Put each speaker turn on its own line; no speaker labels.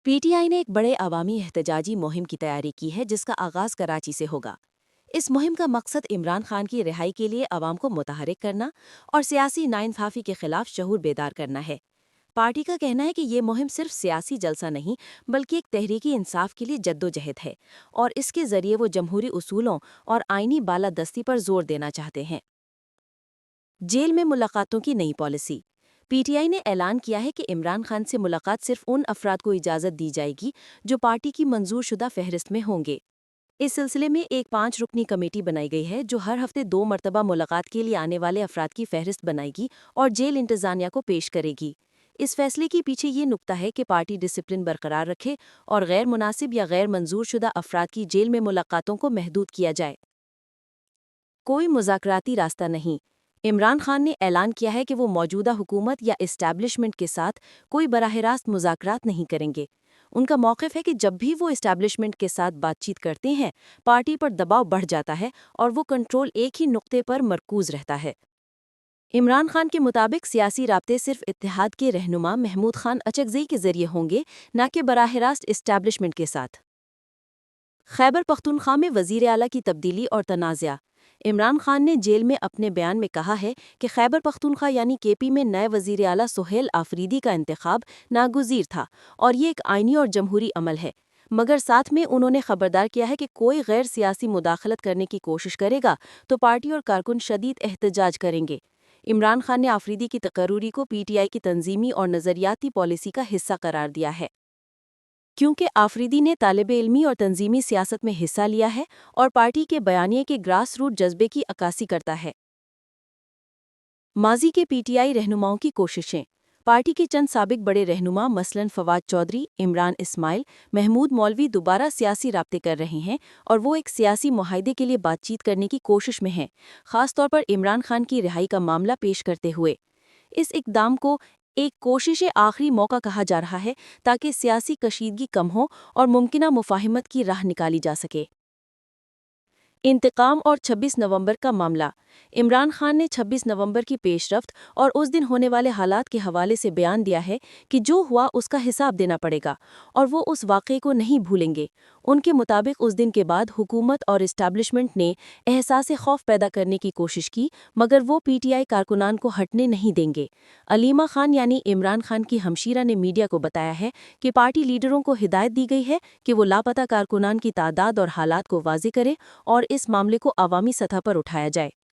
P T I نے ایک بڑے عوامی احتجاجی مہم کی تیاری کی ہے جس کا آغاز کراچی سے ہوگا۔ اس مہم کا مقصد عمران خان کی رہائی کے لیے عوام کو متحرک کرنا اور سیاسی ناانصافی کے خلاف شعور بیدار کرنا ہے۔ پارٹی کا کہنا ہے کہ یہ مہم صرف سیاسی جلسہ نہیں بلکہ ایک تحریکی انصاف کے لیے جدوجہد ہے اور اس کے ذریعے وہ جمہوری اصولوں اور آئینی بالادستی پر زور دینا چاہتے ہیں۔ جیل میں ملاقاتوں کی نئی پالیسی۔ پی ٹی آئی نے اعلان کیا ہے کہ عمران خان سے ملاقات صرف ان افراد کو اجازت دی جائے گی جو پارٹی کی منظور شدہ فہرست میں ہوں گے۔ اس سلسلے میں ایک 5 رکنی کمیٹی بنائی گئی ہے جو ہر ہفتے 2 مرتبہ ملاقات کے لیے آنے والے افراد کی فہرست بنائے گی اور جیل انتظامیہ کو پیش کرے گی۔ اس فیصلے کے پیچھے یہ نکتہ ہے کہ پارٹی ڈسپلن برقرار رکھے اور غیر مناسب یا غیر منظور شدہ افراد کی جیل میں ملاقاتوں کو محدود کیا جائے۔ کوئی مذاکراتی راستہ نہیں۔ عمران خان نے اعلان کیا ہے کہ وہ موجودہ حکومت یا اسٹیبلشمنٹ کے ساتھ کوئی براہ راست مذاکرات نہیں کریں گے۔ ان کا موقف ہے کہ جب بھی وہ اسٹیبلشمنٹ کے ساتھ بات چیت کرتے ہیں، پارٹی پر دباؤ بڑھ جاتا ہے اور وہ کنٹرول ایک ہی نقطے پر مرکوز رہتا ہے۔ عمران خان کے مطابق سیاسی رابطے صرف اتحاد کے رہنما محمود خان اچکزئی کے ذریعے ہوں گے، نہ کہ براہ راست اسٹیبلشمنٹ کے ساتھ۔ خیبر پختونخوا میں وزیر اعلیٰ کی تبدیلی اور تنازع۔ عمران خان نے جیل میں اپنے بیان میں کہا ہے کہ خیبر پختونخوا یعنی کے پی میں نئے وزیر اعلیٰ سہیل آفریدی کا انتخاب ناگزیر تھا اور یہ ایک آئینی اور جمہوری عمل ہے، مگر ساتھ میں انہوں نے خبردار کیا ہے کہ کوئی غیر سیاسی مداخلت کرنے کی کوشش کرے گا تو پارٹی اور کارکن شدید احتجاج کریں گے۔ عمران خان نے آفریدی کی تقرری کو پی ٹی آئی کی تنظیمی اور نظریاتی پالیسی کا حصہ قرار دیا ہے، کیونکہ آفریدی نے طالب علمی اور تنظیمی سیاست میں حصہ لیا ہے اور پارٹی کے بیانیے کے گراس روٹ جذبے کی عکاسی کرتا ہے۔ ماضی کے پی ٹی آئی رہنماؤں کی کوششیں۔ پارٹی کے چند سابق بڑے رہنما مثلاً فواد چودھری، عمران اسماعیل، محمود مولوی دوبارہ سیاسی رابطے کر رہے ہیں اور وہ ایک سیاسی معاہدے کے لیے بات چیت کرنے کی کوشش میں ہیں، خاص طور پر عمران خان کی رہائی کا معاملہ پیش کرتے ہوئے۔ اس اقدام کو ایک کوشش آخری موقع کہا جا رہا ہے تاکہ سیاسی کشیدگی کم ہو اور ممکنہ مفاہمت کی راہ نکالی جا سکے۔ انتقام اور 26 نومبر کا معاملہ۔ عمران خان نے 26 نومبر کی پیش رفت اور اس دن ہونے والے حالات کے حوالے سے بیان دیا ہے کہ جو ہوا اس کا حساب دینا پڑے گا اور وہ اس واقعے کو نہیں بھولیں گے۔ ان کے مطابق اس دن کے بعد حکومت اور اسٹیبلشمنٹ نے احساس خوف پیدا کرنے کی کوشش کی، مگر وہ پی ٹی آئی کارکنان کو ہٹنے نہیں دیں گے۔ علیمہ خان یعنی عمران خان کی ہمشیرہ نے میڈیا کو بتایا ہے کہ پارٹی لیڈروں کو ہدایت دی گئی ہے کہ وہ لاپتہ کارکنان کی تعداد اور حالات کو واضح کریں اور اس معاملے کو عوامی سطح پر اٹھایا جائے۔